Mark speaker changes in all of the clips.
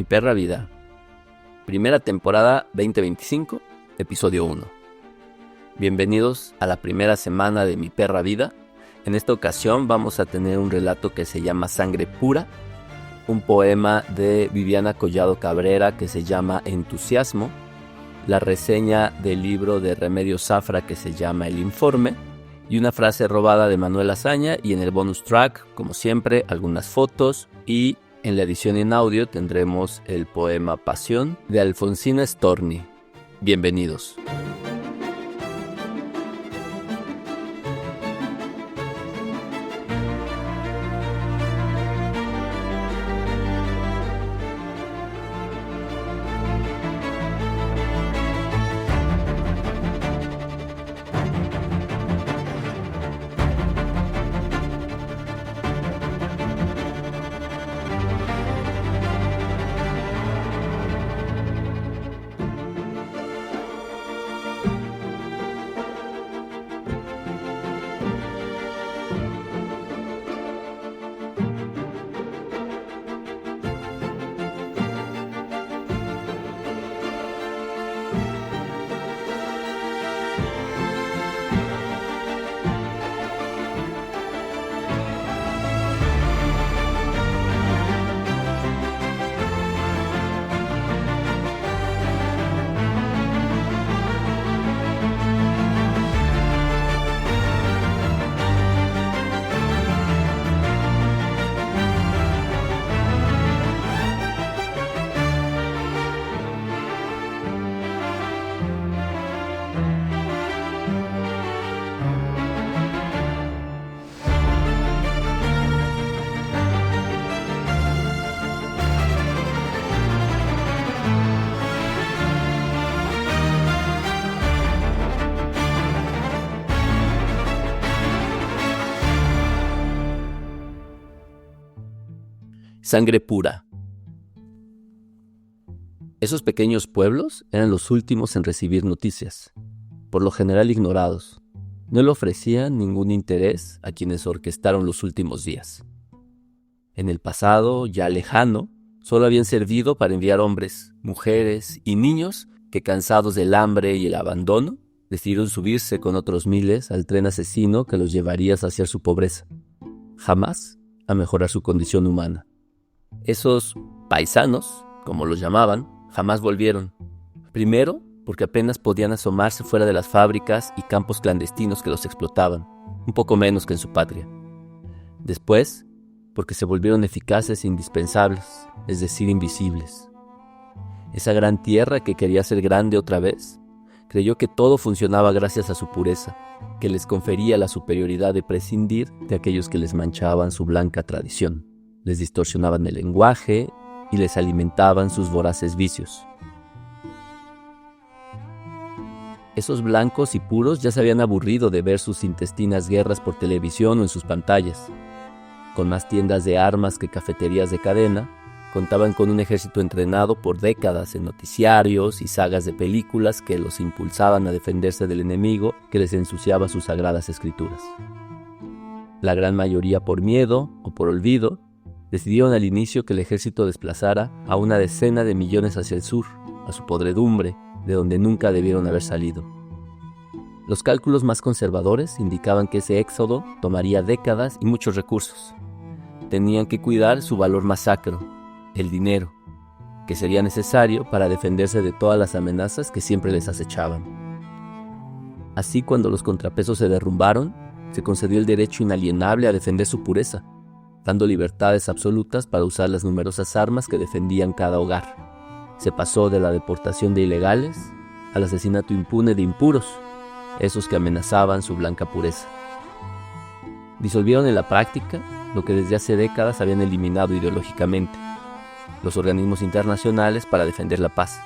Speaker 1: Mi perra vida. Primera temporada 2025, episodio 1. Bienvenidos a la primera semana de Mi perra vida. En esta ocasión vamos a tener un relato que se llama Sangre pura, un poema de Viviana Collado Cabrera que se llama Entusiasmo, la reseña del libro de Remedios Zafra que se llama El Informe, y una frase robada de Manuel Azaña, y en el bonus track, como siempre, algunas fotos, y en la edición en audio tendremos el poema Pasión de Alfonsina Storni. Bienvenidos. Sangre pura. Esos pequeños pueblos eran los últimos en recibir noticias, por lo general ignorados. No le ofrecían ningún interés a quienes orquestaron los últimos días. En el pasado, ya lejano, solo habían servido para enviar hombres, mujeres y niños que, cansados del hambre y el abandono, decidieron subirse con otros miles al tren asesino que los llevaría a saciar su pobreza, jamás a mejorar su condición humana. Esos paisanos, como los llamaban, jamás volvieron. Primero, porque apenas podían asomarse fuera de las fábricas y campos clandestinos que los explotaban, un poco menos que en su patria. Después, porque se volvieron eficaces e indispensables, es decir, invisibles. Esa gran tierra que quería ser grande otra vez, creyó que todo funcionaba gracias a su pureza, que les confería la superioridad de prescindir de aquellos que les manchaban su blanca tradición. Les distorsionaban el lenguaje y les alimentaban sus voraces vicios. Esos blancos y puros ya se habían aburrido de ver sus intestinas guerras por televisión o en sus pantallas. Con más tiendas de armas que cafeterías de cadena, contaban con un ejército entrenado por décadas en noticiarios y sagas de películas que los impulsaban a defenderse del enemigo que les ensuciaba sus sagradas escrituras. La gran mayoría, por miedo o por olvido, decidieron al inicio que el ejército desplazara a una decena de millones hacia el sur, a su podredumbre, de donde nunca debieron haber salido. Los cálculos más conservadores indicaban que ese éxodo tomaría décadas y muchos recursos. Tenían que cuidar su valor más sacro, el dinero, que sería necesario para defenderse de todas las amenazas que siempre les acechaban. Así, cuando los contrapesos se derrumbaron, se concedió el derecho inalienable a defender su pureza, dando libertades absolutas para usar las numerosas armas que defendían cada hogar. Se pasó de la deportación de ilegales al asesinato impune de impuros, esos que amenazaban su blanca pureza. Disolvieron en la práctica lo que desde hace décadas habían eliminado ideológicamente, los organismos internacionales para defender la paz,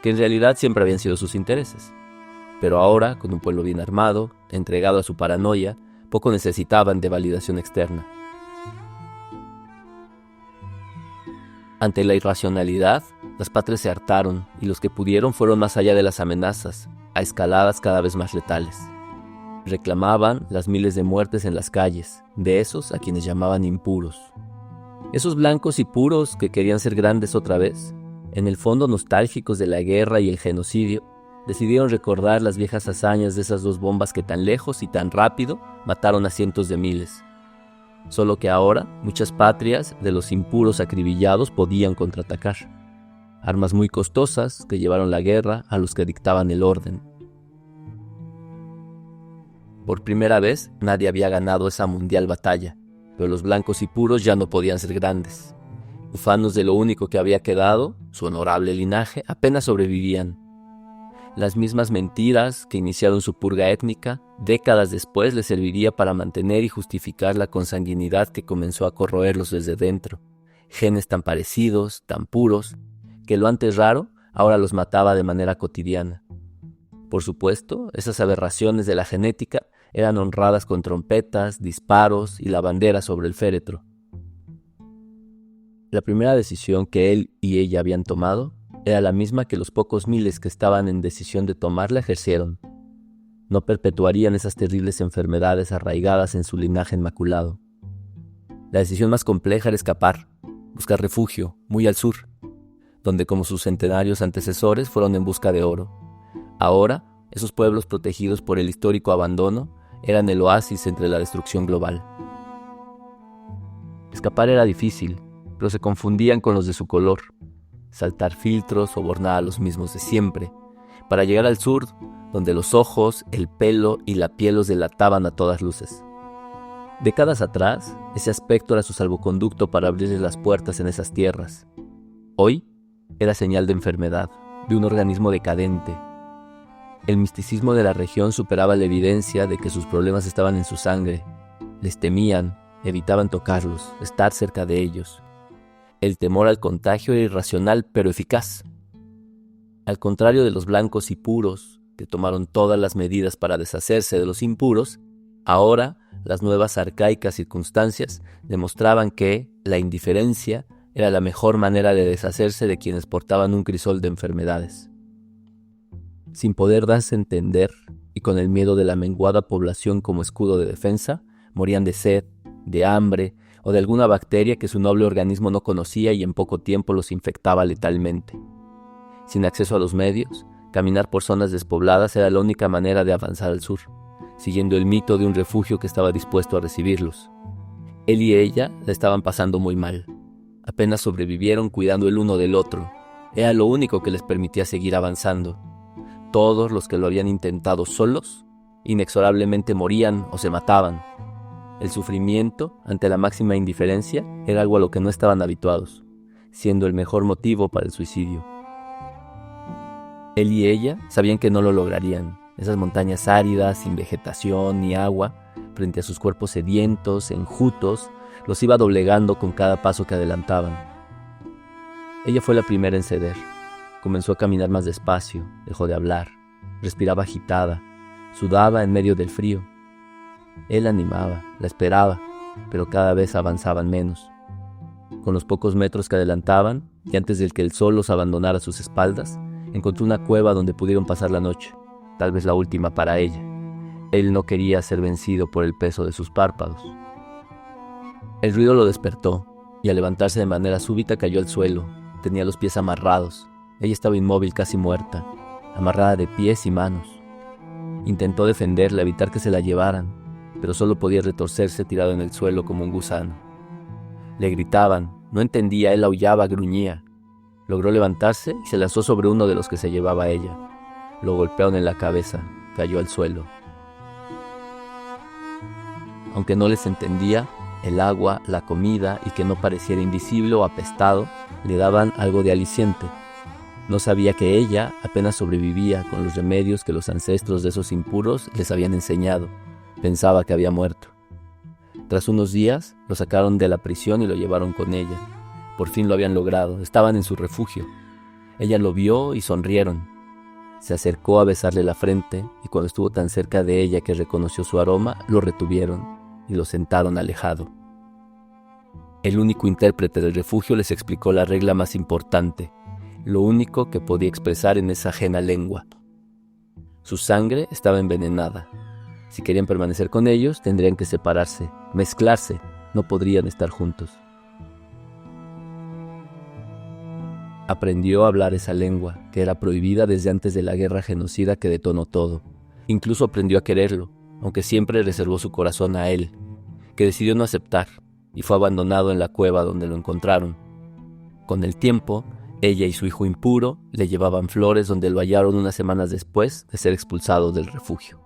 Speaker 1: que en realidad siempre habían sido sus intereses. Pero ahora, con un pueblo bien armado, entregado a su paranoia, poco necesitaban de validación externa. Ante la irracionalidad, las patrias se hartaron y los que pudieron fueron más allá de las amenazas, a escaladas cada vez más letales. Reclamaban las miles de muertes en las calles, de esos a quienes llamaban impuros. Esos blancos y puros que querían ser grandes otra vez, en el fondo nostálgicos de la guerra y el genocidio, decidieron recordar las viejas hazañas de esas dos bombas que tan lejos y tan rápido mataron a cientos de miles. Solo que ahora muchas patrias de los impuros acribillados podían contraatacar. Armas muy costosas que llevaron la guerra a los que dictaban el orden. Por primera vez nadie había ganado esa mundial batalla, pero los blancos y puros ya no podían ser grandes. Ufanos de lo único que había quedado, su honorable linaje, apenas sobrevivían. Las mismas mentiras que iniciaron su purga étnica, décadas después les serviría para mantener y justificar la consanguinidad que comenzó a corroerlos desde dentro. Genes tan parecidos, tan puros, que lo antes raro ahora los mataba de manera cotidiana. Por supuesto, esas aberraciones de la genética eran honradas con trompetas, disparos y la bandera sobre el féretro. La primera decisión que él y ella habían tomado era la misma que los pocos miles que estaban en decisión de tomarla ejercieron. No perpetuarían esas terribles enfermedades arraigadas en su linaje inmaculado. La decisión más compleja era escapar, buscar refugio, muy al sur, donde como sus centenarios antecesores fueron en busca de oro. Ahora, esos pueblos protegidos por el histórico abandono eran el oasis entre la destrucción global. Escapar era difícil, pero se confundían con los de su color. Saltar filtros, sobornar a los mismos de siempre, para llegar al sur, donde los ojos, el pelo y la piel los delataban a todas luces. Décadas atrás, ese aspecto era su salvoconducto para abrirles las puertas en esas tierras. Hoy, era señal de enfermedad, de un organismo decadente. El misticismo de la región superaba la evidencia de que sus problemas estaban en su sangre. Les temían, evitaban tocarlos, estar cerca de ellos. El temor al contagio era irracional pero eficaz. Al contrario de los blancos y puros, que tomaron todas las medidas para deshacerse de los impuros, ahora las nuevas arcaicas circunstancias demostraban que la indiferencia era la mejor manera de deshacerse de quienes portaban un crisol de enfermedades. Sin poder darse a entender, y con el miedo de la menguada población como escudo de defensa, morían de sed, de hambre o de alguna bacteria que su noble organismo no conocía y en poco tiempo los infectaba letalmente. Sin acceso a los medios, caminar por zonas despobladas era la única manera de avanzar al sur, siguiendo el mito de un refugio que estaba dispuesto a recibirlos. Él y ella la estaban pasando muy mal. Apenas sobrevivieron cuidando el uno del otro. Era lo único que les permitía seguir avanzando. Todos los que lo habían intentado solos, inexorablemente morían o se mataban. El sufrimiento, ante la máxima indiferencia, era algo a lo que no estaban habituados, siendo el mejor motivo para el suicidio. Él y ella sabían que no lo lograrían. Esas montañas áridas, sin vegetación ni agua, frente a sus cuerpos sedientos, enjutos, los iba doblegando con cada paso que adelantaban. Ella fue la primera en ceder. Comenzó a caminar más despacio, dejó de hablar, respiraba agitada, sudaba en medio del frío. Él animaba, la esperaba, pero cada vez avanzaban menos. Con los pocos metros que adelantaban, y antes de que el sol los abandonara a sus espaldas, encontró una cueva donde pudieron pasar la noche, tal vez la última para ella. Él no quería ser vencido por el peso de sus párpados. El ruido lo despertó, y al levantarse de manera súbita cayó al suelo. Tenía los pies amarrados. Ella estaba inmóvil, casi muerta, amarrada de pies y manos. Intentó defenderla, evitar que se la llevaran, pero solo podía retorcerse tirado en el suelo como un gusano. Le gritaban, no entendía, él aullaba, gruñía. Logró levantarse y se lanzó sobre uno de los que se llevaba a ella. Lo golpearon en la cabeza, cayó al suelo. Aunque no les entendía, el agua, la comida y que no pareciera invisible o apestado le daban algo de aliciente. No sabía que ella apenas sobrevivía con los remedios que los ancestros de esos impuros les habían enseñado. Pensaba que había muerto. Tras unos días, lo sacaron de la prisión y lo llevaron con ella. Por fin lo habían logrado, estaban en su refugio. Ella lo vio y sonrieron. Se acercó a besarle la frente y cuando estuvo tan cerca de ella que reconoció su aroma, lo retuvieron y lo sentaron alejado. El único intérprete del refugio les explicó la regla más importante, lo único que podía expresar en esa ajena lengua. Su sangre estaba envenenada. Si querían permanecer con ellos, tendrían que separarse, mezclarse, no podrían estar juntos. Aprendió a hablar esa lengua, que era prohibida desde antes de la guerra genocida que detonó todo. Incluso aprendió a quererlo, aunque siempre reservó su corazón a él, que decidió no aceptar, y fue abandonado en la cueva donde lo encontraron. Con el tiempo, ella y su hijo impuro le llevaban flores donde lo hallaron unas semanas después de ser expulsado del refugio.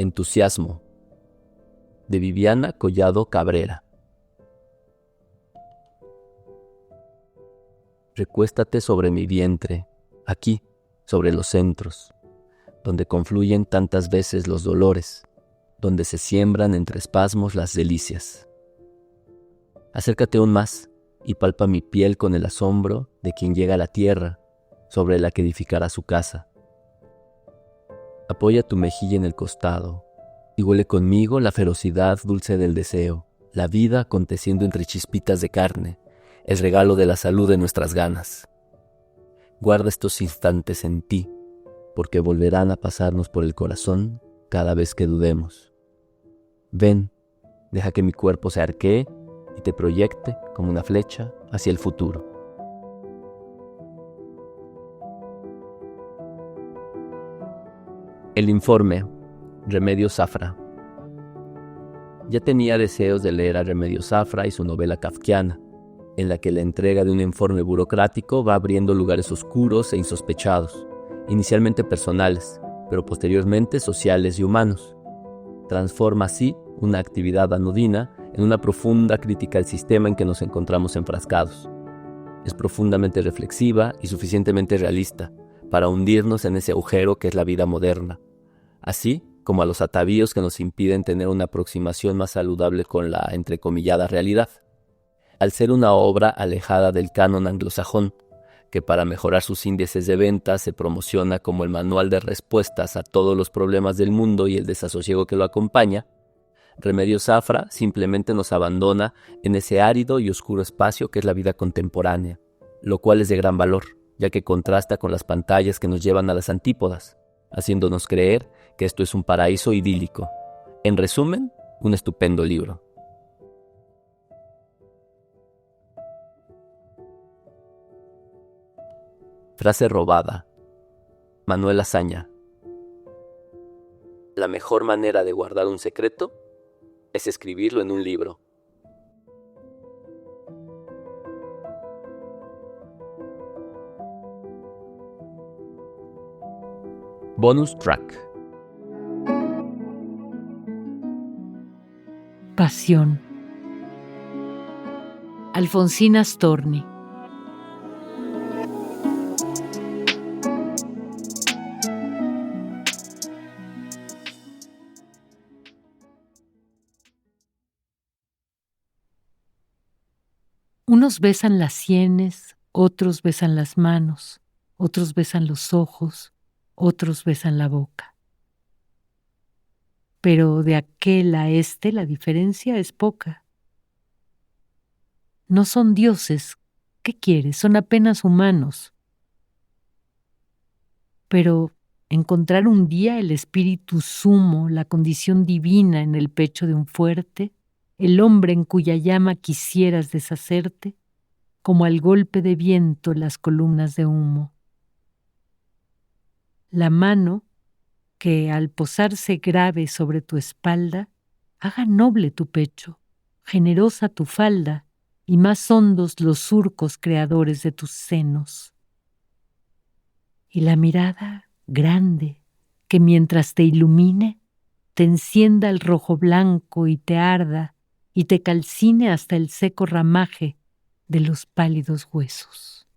Speaker 1: Entusiasmo, de Viviana Collado Cabrera. Recuéstate sobre mi vientre, aquí, sobre los centros, donde confluyen tantas veces los dolores, donde se siembran entre espasmos las delicias. Acércate aún más y palpa mi piel con el asombro de quien llega a la tierra, sobre la que edificará su casa. Apoya tu mejilla en el costado y huele conmigo la ferocidad dulce del deseo, la vida aconteciendo entre chispitas de carne, el regalo de la salud de nuestras ganas. Guarda estos instantes en ti, porque volverán a pasarnos por el corazón cada vez que dudemos. Ven, deja que mi cuerpo se arquee y te proyecte como una flecha hacia el futuro. El informe, Remedios Zafra. Ya tenía deseos de leer a Remedios Zafra y su novela kafkiana, en la que la entrega de un informe burocrático va abriendo lugares oscuros e insospechados, inicialmente personales, pero posteriormente sociales y humanos. Transforma así una actividad anodina en una profunda crítica al sistema en que nos encontramos enfrascados. Es profundamente reflexiva y suficientemente realista para hundirnos en ese agujero que es la vida moderna, así como a los atavíos que nos impiden tener una aproximación más saludable con la entrecomillada realidad. Al ser una obra alejada del canon anglosajón, que para mejorar sus índices de ventas se promociona como el manual de respuestas a todos los problemas del mundo y el desasosiego que lo acompaña, Remedios Zafra simplemente nos abandona en ese árido y oscuro espacio que es la vida contemporánea, lo cual es de gran valor, ya que contrasta con las pantallas que nos llevan a las antípodas, haciéndonos creer que esto es un paraíso idílico. En resumen, un estupendo libro. Frase robada. Manuel Azaña. La mejor manera de guardar un secreto es escribirlo en un libro. Bonus track.
Speaker 2: Pasión. Alfonsina Storni. Unos besan las sienes, otros besan las manos, otros besan los ojos, otros besan la boca. Pero de aquel a este la diferencia es poca. No son dioses, ¿qué quieres? Son apenas humanos. Pero encontrar un día el espíritu sumo, la condición divina en el pecho de un fuerte, el hombre en cuya llama quisieras deshacerte, como al golpe de viento las columnas de humo. La mano que al posarse grave sobre tu espalda, haga noble tu pecho, generosa tu falda y más hondos los surcos creadores de tus senos. Y la mirada grande, que mientras te ilumine, te encienda el rojo blanco y te arda y te calcine hasta el seco ramaje de los pálidos huesos.